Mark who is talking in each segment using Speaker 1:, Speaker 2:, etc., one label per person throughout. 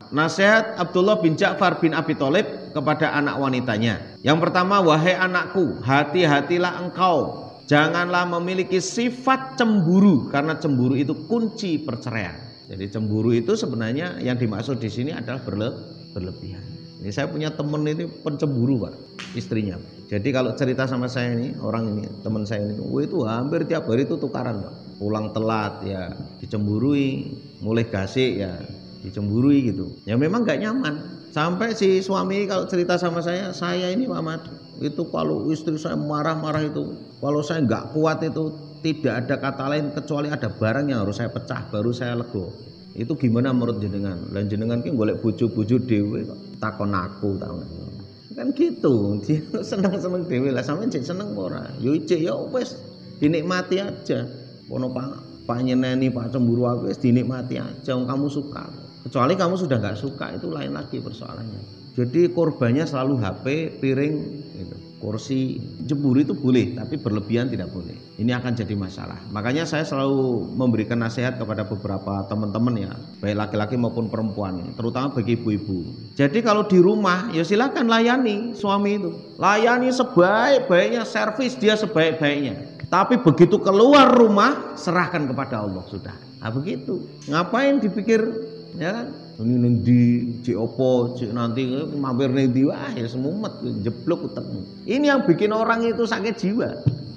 Speaker 1: Nasihat Abdullah bin Ja'far bin Abi Thalib kepada anak wanitanya. Yang pertama, wahai anakku, hati-hatilah engkau, janganlah memiliki sifat cemburu, karena cemburu itu kunci perceraian. Jadi cemburu itu sebenarnya yang dimaksud di sini adalah berlebihan. Ini saya punya temen ini pencemburu, Pak, istrinya. Jadi kalau cerita sama saya ini, orang ini, teman saya ini, itu hampir tiap hari itu tukaran, Pak. Pulang telat ya dicemburui, mulai gasik ya dicemburui gitu. Ya memang gak nyaman. Sampai si suami kalau cerita sama saya ini Muhammad, itu kalau istri saya marah-marah itu, kalau saya nggak kuat itu tidak ada kata lain kecuali ada barang yang harus saya pecah baru saya lego. Itu gimana menurut jenengan? Lan jenengan ki golek bojo-bojo dhewe kok takon aku tahu. Kan gitu, dia seneng-seneng dhewe lah, sampeyan jek seneng ora? Yo ijek ya wis dinikmati aja. Ono Pak nyeneni Pak cemburu aku wis dinikmati aja, kamu suka. Kecuali kamu sudah nggak suka, itu lain lagi persoalannya. Jadi korbannya selalu HP, piring, gitu. Kursi. Cemburu itu boleh, tapi berlebihan tidak boleh. Ini akan jadi masalah. Makanya saya selalu memberikan nasihat kepada beberapa teman-teman ya, baik laki-laki maupun perempuan, terutama bagi ibu-ibu. Jadi kalau di rumah, ya silakan layani suami itu. Layani sebaik-baiknya, servis dia sebaik-baiknya. Tapi begitu keluar rumah, serahkan kepada Allah sudah. Nah begitu. Ngapain dipikir, ya kan? Ini nanti cik opo, cik nanti mampir nanti, wah ya semumet, jeblok utekmu. Ini yang bikin orang itu sakit jiwa.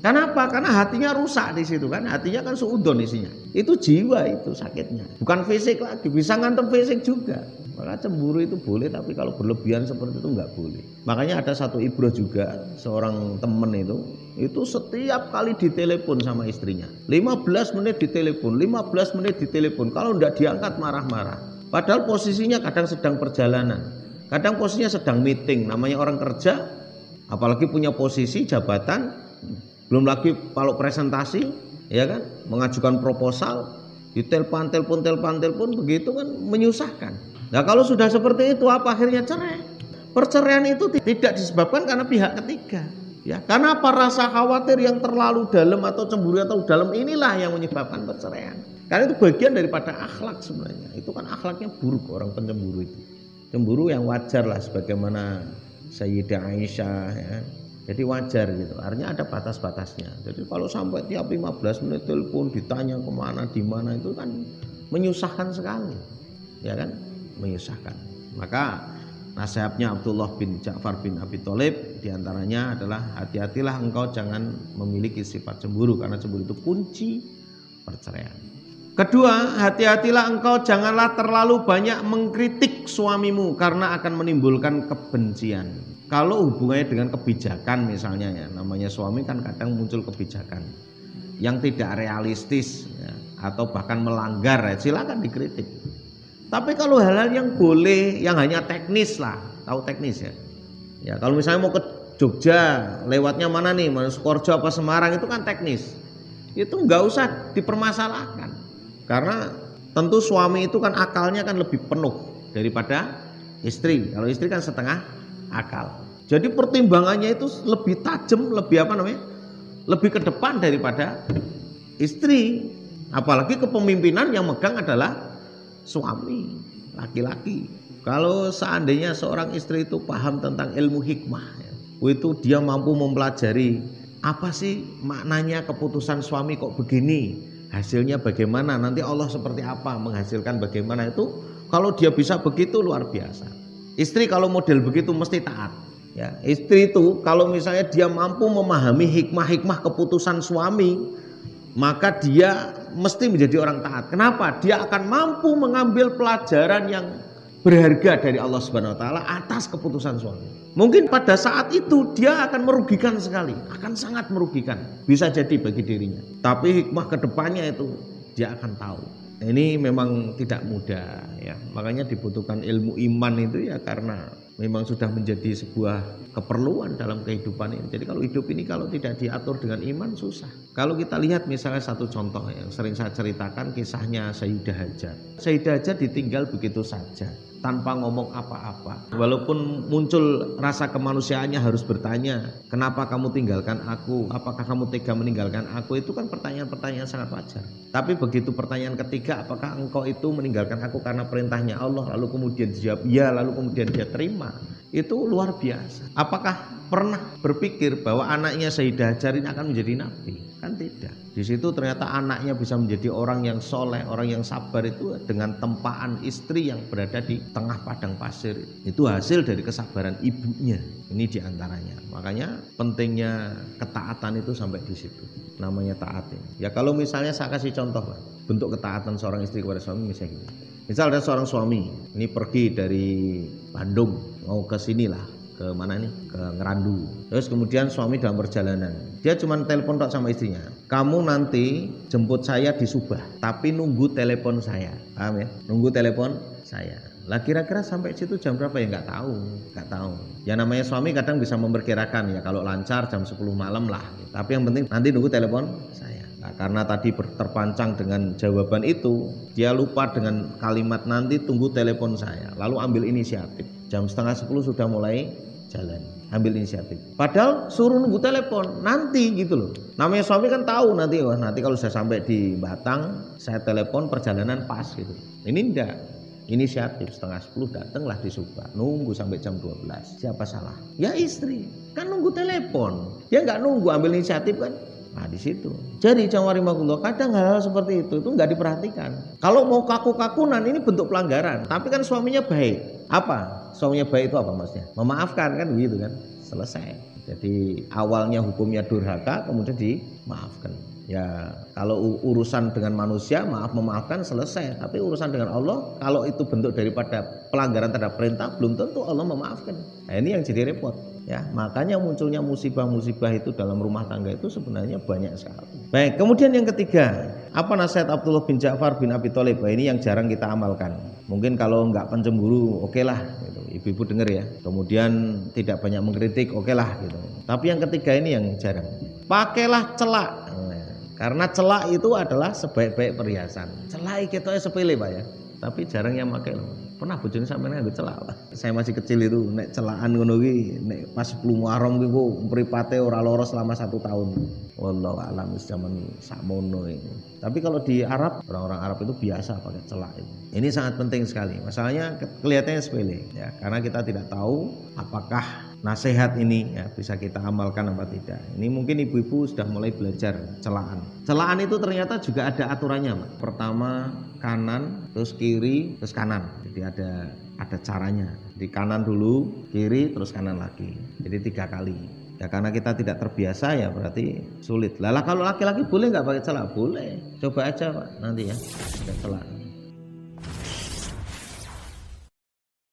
Speaker 1: Kenapa? Karena hatinya rusak di situ kan, hatinya kan suudon isinya. Itu jiwa itu sakitnya, bukan fisik lagi, bisa ngantem fisik juga. Maka cemburu itu boleh, tapi kalau berlebihan seperti itu nggak boleh. Makanya ada satu ibroh juga, seorang temen itu setiap kali ditelepon sama istrinya, 15 menit ditelepon, 15 menit ditelepon. Kalau nggak diangkat marah-marah. Padahal posisinya kadang sedang perjalanan, kadang posisinya sedang meeting, namanya orang kerja, apalagi punya posisi jabatan, belum lagi kalau presentasi, ya kan, mengajukan proposal, ditelepon, telepon, begitu kan menyusahkan. Nah kalau sudah seperti itu apa akhirnya cerai? Perceraian itu tidak disebabkan karena pihak ketiga, ya. Karena apa? Rasa khawatir yang terlalu dalam atau cemburu yang terlalu dalam inilah yang menyebabkan perceraian. Karena itu bagian daripada akhlak sebenarnya. Itu kan akhlaknya buruk orang pencemburu itu. Cemburu yang wajar lah, sebagaimana Sayyidah Aisyah, ya. Jadi wajar gitu. Artinya ada batas-batasnya. Jadi kalau sampai tiap 15 menit telepon ditanya kemana, di mana, itu kan menyusahkan sekali, ya kan? Menyusahkan. Maka nasihatnya Abdullah bin Ja'far bin Abi Thalib diantaranya adalah hati-hatilah engkau jangan memiliki sifat cemburu, karena cemburu itu kunci perceraian. Kedua, hati-hatilah engkau janganlah terlalu banyak mengkritik suamimu karena akan menimbulkan kebencian. Kalau hubungannya dengan kebijakan misalnya ya, namanya suami kan kadang muncul kebijakan yang tidak realistis ya, atau bahkan melanggar ya, silakan dikritik. Tapi kalau hal-hal yang boleh, yang hanya teknis lah, tahu teknis ya. Ya kalau misalnya mau ke Jogja, lewatnya mana nih, mau Sukoharjo apa Semarang, itu kan teknis. Itu nggak usah dipermasalahkan. Karena tentu suami itu kan akalnya kan lebih penuh daripada istri. Kalau istri kan setengah akal. Jadi pertimbangannya itu lebih tajam, lebih ke depan daripada istri. Apalagi kepemimpinan yang megang adalah suami, laki-laki. Kalau seandainya seorang istri itu paham tentang ilmu hikmah, ya, itu dia mampu mempelajari apa sih maknanya keputusan suami kok begini, hasilnya bagaimana, nanti Allah seperti apa menghasilkan bagaimana, itu kalau dia bisa begitu luar biasa. Istri kalau model begitu mesti taat. Ya, istri itu kalau misalnya dia mampu memahami hikmah-hikmah keputusan suami, maka dia mesti menjadi orang taat. Kenapa? Dia akan mampu mengambil pelajaran yang berharga dari Allah Subhanahu wa taala atas keputusan suami. Mungkin pada saat itu dia akan merugikan sekali, akan sangat merugikan, bisa jadi bagi dirinya. Tapi hikmah kedepannya itu dia akan tahu. Ini memang tidak mudah ya. Makanya dibutuhkan ilmu iman itu ya, karena memang sudah menjadi sebuah keperluan dalam kehidupan ini. Jadi kalau hidup ini kalau tidak diatur dengan iman susah. Kalau kita lihat misalnya satu contoh yang sering saya ceritakan, kisahnya Sayyidah Hajar. Sayyidah Hajar ditinggal begitu saja. tanpa ngomong apa-apa. Walaupun muncul rasa kemanusiaannya harus bertanya, kenapa kamu tinggalkan aku? Apakah kamu tega meninggalkan aku? Itu kan pertanyaan-pertanyaan sangat wajar. Tapi begitu pertanyaan ketiga, apakah engkau itu meninggalkan aku karena perintahnya Allah? Lalu kemudian dijawab ya, lalu kemudian dia terima. Itu luar biasa. Apakah pernah berpikir bahwa anaknya Sayyidah Hajar ini akan menjadi nabi? Kan tidak. Di situ ternyata anaknya bisa menjadi orang yang soleh, orang yang sabar itu dengan tempaan istri yang berada di tengah padang pasir. Itu hasil dari kesabaran ibunya. Ini diantaranya. Makanya pentingnya ketaatan itu sampai di situ. Namanya taat ini. Ya kalau misalnya saya kasih contoh lah, bentuk ketaatan seorang istri kepada suami misalnya gini. Misal ada seorang suami, ini pergi dari Bandung mau ke sini lah, ke mana nih, ke Ngerandu. Terus kemudian suami dalam perjalanan, dia cuma telepon tok sama istrinya, kamu nanti jemput saya di Subah, tapi nunggu telepon saya. Paham ya? Nunggu telepon saya. Lah kira-kira sampai situ jam berapa ya? Nggak tahu. Ya namanya suami kadang bisa memperkirakan ya, kalau lancar jam 10 malam lah. Tapi yang penting nanti nunggu telepon saya. Nah, karena tadi terpancang dengan jawaban itu, dia lupa dengan kalimat nanti tunggu telepon saya. Lalu ambil inisiatif. Jam 9:30 sudah mulai jalan, ambil inisiatif. Padahal suruh nunggu telepon nanti gitu loh. Namanya suami kan tahu nanti, wah nanti kalau saya sampai di Batang, saya telepon perjalanan pas gitu. Ini enggak. Inisiatif 9:30 datanglah di Subah, nunggu sampai jam 12. Siapa salah? Ya istri. Kan nunggu telepon. Dia enggak nunggu, ambil inisiatif kan. Nah di situ. Jadi jamaah kadang hal-hal seperti itu nggak diperhatikan. Kalau mau kaku-kakunan ini bentuk pelanggaran. Tapi kan suaminya baik. Apa? Suaminya baik itu apa maksudnya? Memaafkan kan begitu kan? Selesai. Jadi awalnya hukumnya durhaka, kemudian dimaafkan. Ya kalau urusan dengan manusia memaafkan selesai. Tapi urusan dengan Allah, kalau itu bentuk daripada pelanggaran terhadap perintah, belum tentu Allah memaafkan. Nah ini yang jadi repot. Ya, makanya munculnya musibah-musibah itu dalam rumah tangga itu sebenarnya banyak sekali. Baik, kemudian yang ketiga, apa nasihat Abdullah bin Ja'far bin Abi Thalib? Ini yang jarang kita amalkan. Mungkin kalau nggak pencemburu, oke lah, gitu. Ibu-ibu dengar ya. Kemudian tidak banyak mengkritik, oke lah, gitu. Tapi yang ketiga ini yang jarang. Pakailah celak. Karena celak itu adalah sebaik-baik perhiasan. Celak kita sepele Pak ya. Tapi jarang yang pakai loh. Pernah bojone sampeyan nganggo celak, Pak. Saya masih kecil itu nek celakan ngono ki nek pas 10 Muharram ki kok mripate ora lara selama 1 tahun. Wallahu a'lam zaman sakmono ini. Tapi kalau di Arab, orang-orang Arab itu biasa pakai celak itu. Ini sangat penting sekali. Masalahnya kelihatannya sepele ya, karena kita tidak tahu apakah nasihat ini ya bisa kita amalkan apa tidak. Ini mungkin ibu-ibu sudah mulai belajar celaan. Celaan itu ternyata juga ada aturannya, Pak. Pertama kanan, terus kiri, terus kanan. Jadi ada caranya. Di kanan dulu, kiri, terus kanan lagi. Jadi 3 kali. Ya karena kita tidak terbiasa ya berarti sulit. Lah kalau laki-laki boleh nggak pakai celak? Boleh. Coba aja Pak nanti ya pakai celak.